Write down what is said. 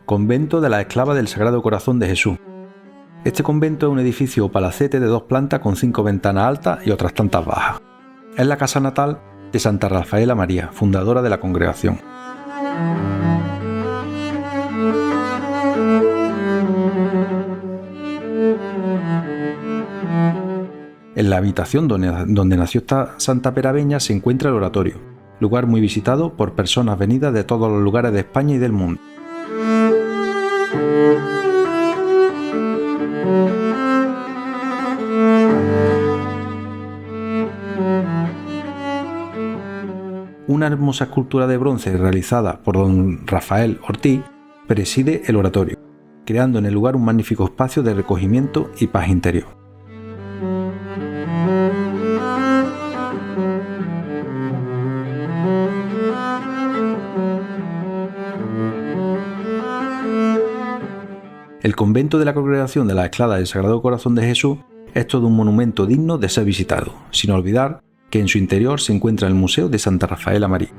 Convento de las Esclavas del Sagrado Corazón de Jesús. Este convento es un edificio o palacete de 2 plantas con 5 ventanas altas y otras tantas bajas. Es la casa natal de Santa Rafaela María, fundadora de la congregación. En la habitación donde nació esta santa peraveña se encuentra el oratorio, lugar muy visitado por personas venidas de todos los lugares de España y del mundo. Una hermosa escultura de bronce realizada por don Rafael Ortiz preside el oratorio, creando en el lugar un magnífico espacio de recogimiento y paz interior. El convento de la Congregación de las Esclavas del Sagrado Corazón de Jesús es todo un monumento digno de ser visitado, sin olvidar que en su interior se encuentra el Museo de Santa Rafaela María.